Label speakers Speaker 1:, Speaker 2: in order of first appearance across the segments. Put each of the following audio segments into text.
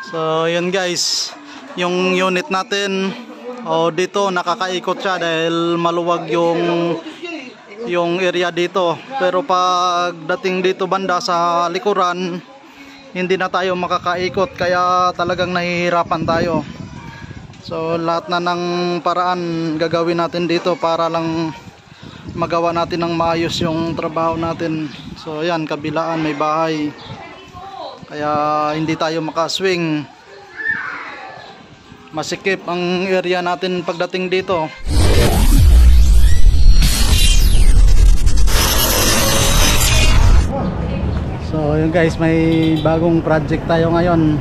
Speaker 1: So yun guys, yung unit natin dito nakakaikot siya dahil maluwag yung area dito. Pero pagdating dito banda sa likuran, hindi na tayo makakaikot, kaya talagang nahihirapan tayo. So lahat na ng paraan gagawin natin dito para lang magawa natin ng maayos yung trabaho natin. So yan, kabilaan may bahay, kaya hindi tayo makaswing. Masikip ang area natin pagdating dito. So yun guys, may bagong project tayo ngayon.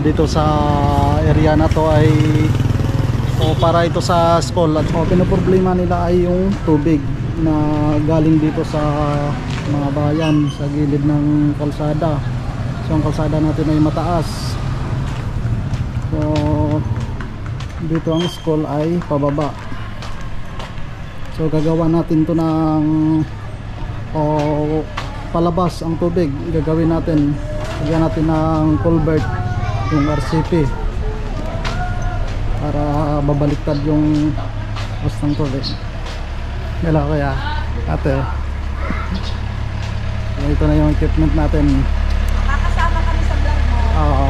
Speaker 1: Dito sa area na to ay para ito sa school. At pinoproblema nila ay yung tubig na galing dito sa mga bayan sa gilid ng kalsada. So ang kalsada natin ay mataas. So dito ang school ay pababa. So gagawa natin to ng palabas ang tubig. Gagawin natin, lagyan natin ng culvert, yung RCP, para babaliktad yung bastang tubig. Hello kuya, ate. So, ito na yung equipment natin.
Speaker 2: Makakasama kami sa vlog mo.
Speaker 1: Oo.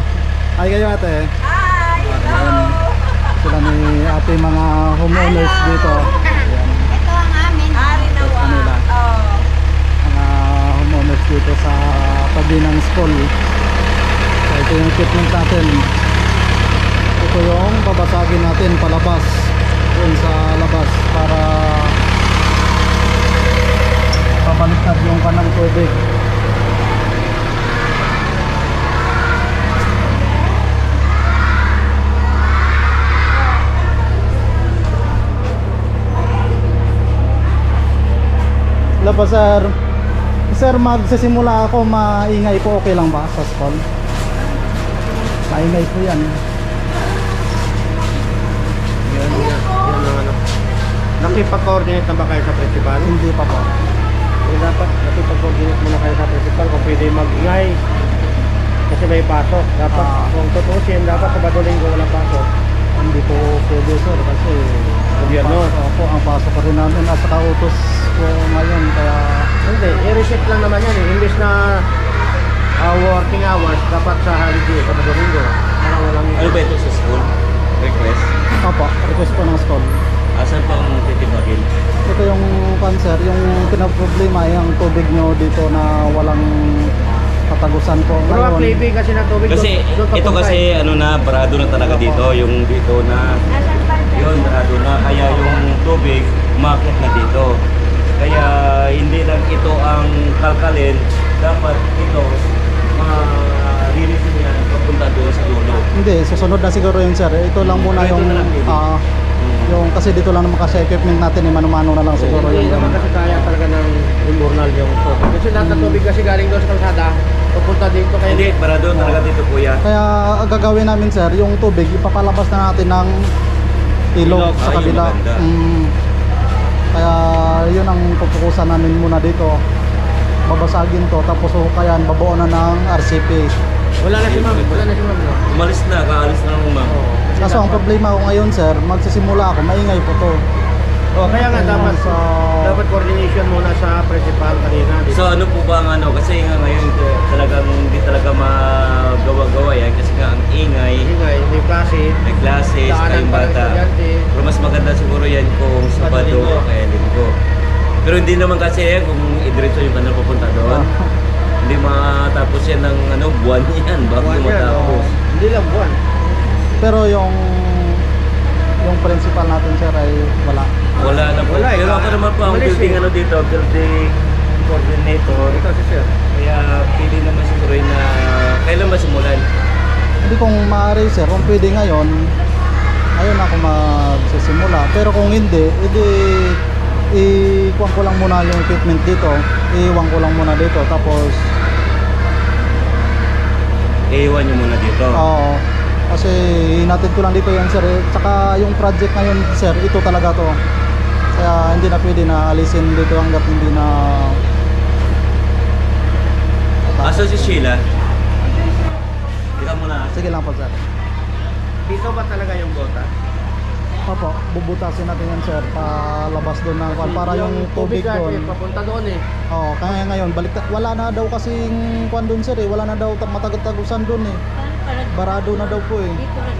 Speaker 1: Hi kayo ate.
Speaker 2: Hi! Hello!
Speaker 1: Sila ni ate, mga homeowners dito. Ayan.
Speaker 2: Ito ang amin. Ari na wa.
Speaker 1: Mga homeowners dito sa tabi ng school. So ito yung equipment natin. Ito yung babasagin natin palabas dun sa labas para pabaliktad yung kanang tubig. Hello po sir. Sir, magsisimula ako, maingay po, okay lang ba sa school? Maingay po yan.
Speaker 3: Yan ang ano. Nakipag-coordinate na ba kayo sa principal?
Speaker 1: Hindi pa po.
Speaker 3: Dapat nakipag-coordinate muna kayo sa principal kung pwede mag-ingay. Kasi may pasok. Dapat kung tutusin, dapat Sabado Linggo walang pasok.
Speaker 1: Hindi po pwede sir kasi
Speaker 3: gobyerno.
Speaker 1: Ang pasok pa rin namin at saka utos po ngayon, kaya
Speaker 3: Hindi, i-reset lang naman yan eh. Imbis na working hours, dapat sa holiday, Sabado Linggo. Walang
Speaker 4: Ano ba ito sa school? Request?
Speaker 1: opo, request po ng school.
Speaker 4: Asan po ang titibagin?
Speaker 1: Ito yung cancer, yung pinaproblema yung tubig nyo dito na walang katagusan po
Speaker 3: Pero ang
Speaker 1: ngayon.
Speaker 3: flaving kasi ng tubig
Speaker 4: Kasi
Speaker 3: doon
Speaker 4: ito
Speaker 3: papunta
Speaker 4: kasi
Speaker 3: eh.
Speaker 4: ano na, barado na talaga dito. Yung dito na, yun, barado na. Kaya yung tubig, umakyat na dito. Kaya hindi lang ito ang kalkalin, dapat ito maririsin niya papunta doon sa dulo.
Speaker 1: Hindi, susunod na siguro yun sir. Ito lang muna
Speaker 4: Ito
Speaker 1: yung
Speaker 4: na lang, baby.
Speaker 1: yung kasi dito lang naman kasi equipment natin, mano-mano na lang siguro
Speaker 3: Hindi
Speaker 1: yung
Speaker 3: naman kasi kaya talaga ng imbornal yung tubig. Kasi lahat ng tubig kasi galing doon sa kalsada, pupunta dito kaya
Speaker 4: Hindi, barado talaga dito kuya.
Speaker 1: Kaya gagawin namin sir, yung tubig ipapalabas na natin ng ilog sa
Speaker 4: Yun
Speaker 1: kabila.
Speaker 4: maganda.
Speaker 1: Kaya yun ang pupukusan namin muna dito. Babasagin to, tapos hukayan, babuo na ng RCP.
Speaker 3: wala na si ma'am, wala na si ma'am. No?
Speaker 4: Umalis na, kaalis na ng ma'am.
Speaker 1: Kaso ang problema ko ngayon sir, magsisimula ako, maingay po to.
Speaker 3: Kaya nga dapat dapat coordination muna sa principal kanina.
Speaker 4: So ano po ba ang ano, kasi nga ngayon talagang hindi talaga magawa-gawa yan kasi nga ang ingay,
Speaker 3: Ingay, may klase,
Speaker 4: may classes,
Speaker 3: daanan
Speaker 4: kayong
Speaker 3: pa ng
Speaker 4: bata.
Speaker 3: estudyante.
Speaker 4: Pero mas maganda siguro yan kung Sabado
Speaker 3: Linggo.
Speaker 4: o kaya Linggo. Pero hindi naman kasi yan kung idiretso yung kanal pupunta doon. Hindi matapos yan ng ano, buwan yan bago
Speaker 3: Buwan yan,
Speaker 4: matapos.
Speaker 3: Hindi lang buwan.
Speaker 1: Pero yung principal natin sir ay wala.
Speaker 4: Wala na po.
Speaker 3: Wala eh.
Speaker 4: Pero ako naman po ang
Speaker 3: Umalis
Speaker 4: building
Speaker 3: eh.
Speaker 4: ano dito, building coordinator.
Speaker 3: Ito si sir.
Speaker 4: Kaya pili naman siguro na kailan ba simulan?
Speaker 1: Hindi kung maaari sir, kung pwede ngayon ako magsisimula. Pero kung hindi, edi iwan ko lang muna yung equipment dito. Iwan ko lang muna dito. Tapos
Speaker 4: Iiwan nyo muna dito.
Speaker 1: oo, kasi hinatid ko lang dito yan sir. Tsaka yung project ngayon sir, ito talaga to. Kaya hindi na pwede na alisin dito hanggat hindi na
Speaker 4: Asa si Sheila? Ikaw muna.
Speaker 1: Sige lang po sir.
Speaker 3: Dito ba talaga yung gota?
Speaker 1: Opo, bubutasin natin yan sir, palabas doon ng kwan, para yung tubig
Speaker 3: kasi
Speaker 1: doon.
Speaker 3: papunta doon eh.
Speaker 1: Oo, kaya ngayon, wala na daw kasing kwan doon sir eh, wala na daw matagot-tagusan doon eh. Barado na daw po eh.
Speaker 2: Dito rin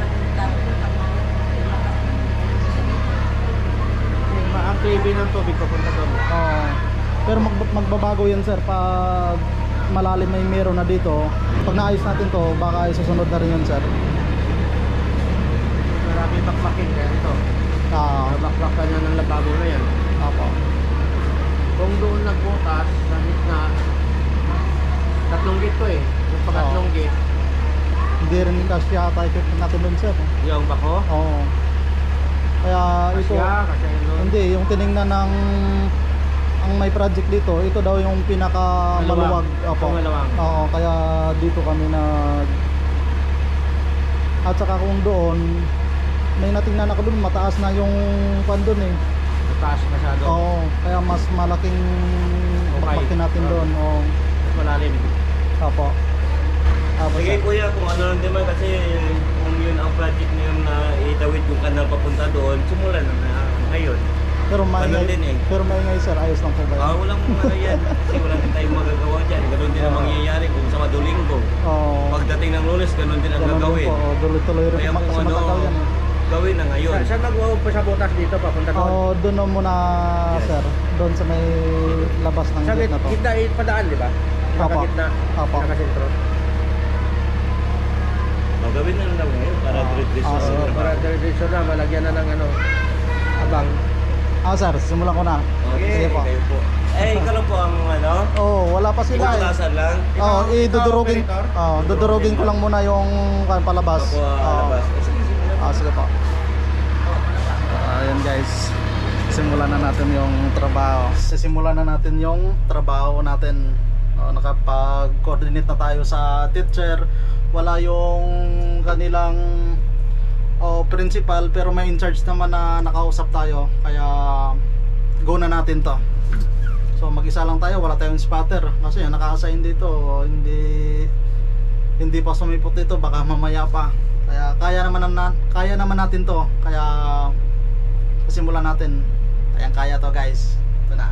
Speaker 3: Ang TV ng tubig papunta doon.
Speaker 1: Oo. Pero magbabago yan sir, pag malalim may meron na dito, pag naayos natin to, baka isusunod na rin yun sir.
Speaker 3: Marami bakbakin kaya ito. Bakbakan na ng lababo na yan.
Speaker 1: Opo.
Speaker 3: Kung doon nagbutas sa gitna, tatlong gate to eh. Yung pangatlong gate.
Speaker 1: Hindi rin kasi yata equipment natin doon sir.
Speaker 3: Yung bako?
Speaker 1: Oo. Kaya ito,
Speaker 3: Kasi doon.
Speaker 1: hindi, yung tiningnan ng ang may project dito, ito daw yung pinaka maluwag. Opo.
Speaker 3: Maluwag.
Speaker 1: Oo, kaya dito kami at saka kung doon may natingnan ako doon, mataas na yung pan doon eh.
Speaker 3: Mataas masyado.
Speaker 1: Oo, kaya mas malaking bakbakin natin doon. Oo.
Speaker 3: Mas malalim.
Speaker 1: Opo.
Speaker 4: Sige kuya, kung ano lang naman kasi kung yun ang project na yun na itawid yung kanal papunta doon, simulan na ngayon.
Speaker 1: Pero
Speaker 4: Ganun din eh.
Speaker 1: pero maingay sir, ayos lang po ba yun?
Speaker 4: Walang mga yan. Kasi wala din tayong magagawa dyan. Ganun din ang mangyayari kung sa Linggo.
Speaker 1: Oo.
Speaker 4: Pagdating ng Lunes, ganun din ang
Speaker 1: Ganun
Speaker 4: gagawin.
Speaker 1: po, tuloy-tuloy rin
Speaker 4: Kaya
Speaker 1: po,
Speaker 4: kung
Speaker 1: kasi
Speaker 4: ano,
Speaker 1: matagal yan eh.
Speaker 4: gawin na ngayon.
Speaker 3: Saan mag-uupo sa butas dito papunta doon?
Speaker 1: Oo, doon na muna
Speaker 4: Yes.
Speaker 1: sir. Doon sa may labas ng
Speaker 3: Sa
Speaker 1: gate na to.
Speaker 3: gitna padaan, di ba?
Speaker 1: Apo.
Speaker 3: Gitna.
Speaker 1: Apo.
Speaker 3: Nakasentro.
Speaker 4: Gawin na lang ngayon para dire-diretso.
Speaker 3: So, para diretso na, malagyan na ng ano, abang.
Speaker 1: Sir, simulan ko na.
Speaker 4: Okay,
Speaker 1: Sige po.
Speaker 4: kayo po. Ikaw lang po ang ano?
Speaker 1: Wala pa sila eh.
Speaker 4: Ibutasan lang.
Speaker 1: Dudurugin ko lang muna yung palabas.
Speaker 4: Ako labas. Sige, sige.
Speaker 1: Sige po. Ayan guys. Simulan na natin yung trabaho. Sisimulan na natin yung trabaho natin. Nakapag-coordinate na tayo sa teacher. Wala yung kanilang principal, pero may in-charge naman na nakausap tayo. Kaya go na natin to. So mag-isa lang tayo, wala tayong spotter. Kasi naka-assign dito, hindi pa sumipot dito, baka mamaya pa. Kaya kaya naman natin to. Kaya simulan natin. Kaya to guys. Ito na.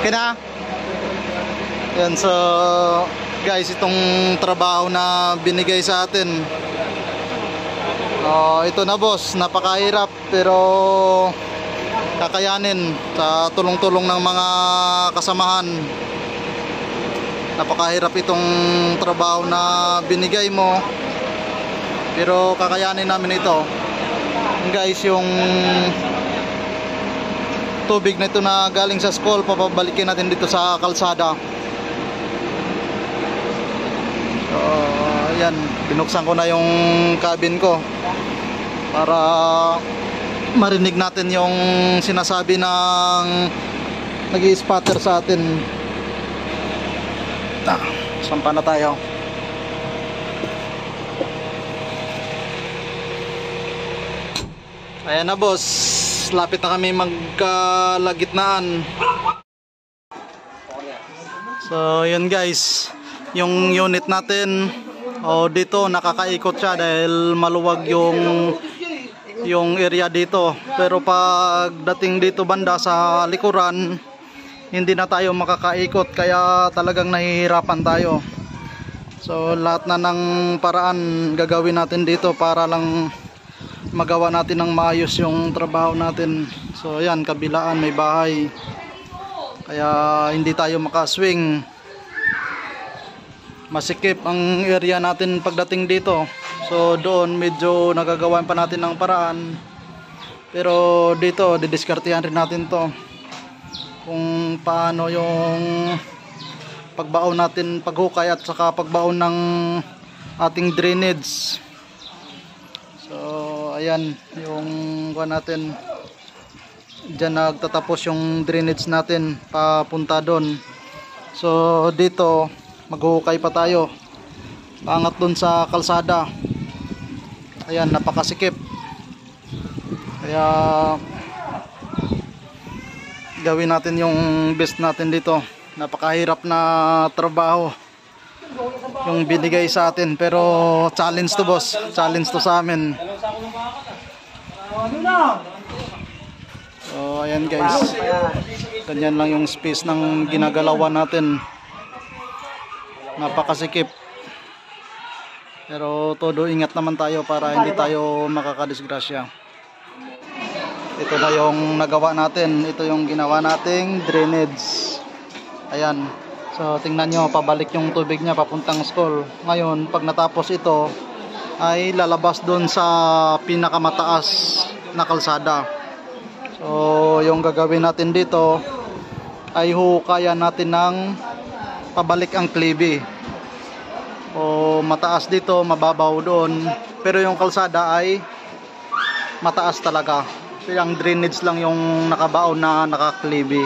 Speaker 1: Kina? Yan, so guys, itong trabaho na binigay sa atin, ito na boss, napakahirap pero kakayanin sa tulong-tulong ng mga kasamahan. Napakahirap itong trabaho na binigay mo, pero kakayanin namin ito guys. Yung tubig na ito na galing sa school, papabalikin natin dito sa kalsada. So ayan, binuksan ko na yung cabin ko para marinig natin yung sinasabi ng nag-i-spotter sa atin. Sampa na tayo. Ayan na boss, lapit na kami magkalagitnaan. So yun guys, yung unit natin dito nakakaikot siya dahil maluwag yung area dito. Pero pagdating dito banda sa likuran, hindi na tayo makakaikot, kaya talagang nahihirapan tayo. So lahat na ng paraan gagawin natin dito para lang magawa natin ng maayos yung trabaho natin. So ayan, kabilaan may bahay. Kaya hindi tayo makaswing. Masikip ang area natin pagdating dito. So doon medyo nagagawan pa natin ng paraan. Pero dito didiskartehan rin natin to. Kung paano yung pagbaon natin, paghukay at saka pagbaon ng ating drainage. So ayan yung kuha natin. Diyan nagtatapos yung drainage natin papunta doon. So dito maghuhukay pa tayo paangat doon sa kalsada. Ayan, napakasikip. Kaya gawin natin yung best natin dito. Napakahirap na trabaho yung binigay sa atin, pero challenge to boss, challenge to sa amin. So ayan guys, ganyan lang yung space ng ginagalawan natin. Napakasikip, pero todo ingat naman tayo para hindi tayo makakadisgrasya. Ito na yung nagawa natin, ito yung ginawa nating drainage. Ayan, so tingnan nyo, pabalik yung tubig niya papuntang school. Ngayon pag natapos ito ay lalabas doon sa pinakamataas na kalsada. So yung gagawin natin dito ay hukayan natin ng pabalik ang klibi. O mataas dito, mababaw doon. Pero yung kalsada ay mataas talaga. So yung drainage lang yung nakabaon na nakaklibi.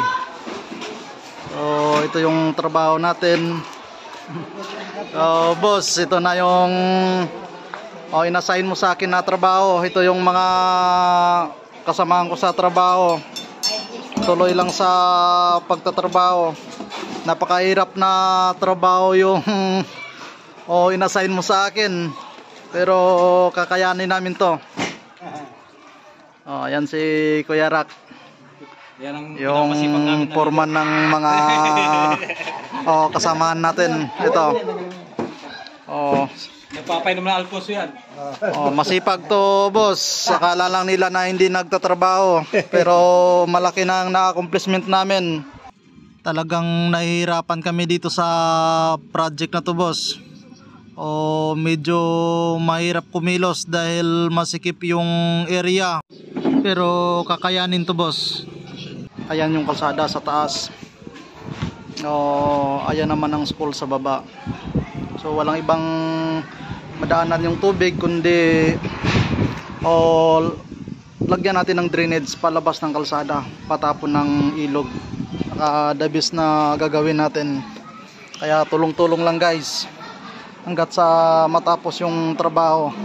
Speaker 1: So ito yung trabaho natin. So boss, ito na yung inassign mo sa akin na trabaho. Ito yung mga kasamahan ko sa trabaho. Tuloy lang sa pagtatrabaho. Napakahirap na trabaho yung inassign mo sa akin, pero kakayanin namin to. Ayan si Kuya Rak, yung foreman ng mga kasamahan natin. Ito
Speaker 3: Nagpapainom na Alfonso yan.
Speaker 1: masipag to boss. Akala lang nila na hindi nagtatrabaho, pero malaki na ang na-accomplishment namin. Talagang nahihirapan kami dito sa project na to boss. Medyo mahirap kumilos dahil masikip yung area, pero kakayanin to boss. Ayan yung kalsada sa taas. Ayan naman ang school sa baba. So walang ibang madaanan yung tubig kundi lagyan natin ng drainage palabas ng kalsada, patapon ng ilog. Nakadabis na gagawin natin. Kaya tulong-tulong lang guys hanggat sa matapos yung trabaho.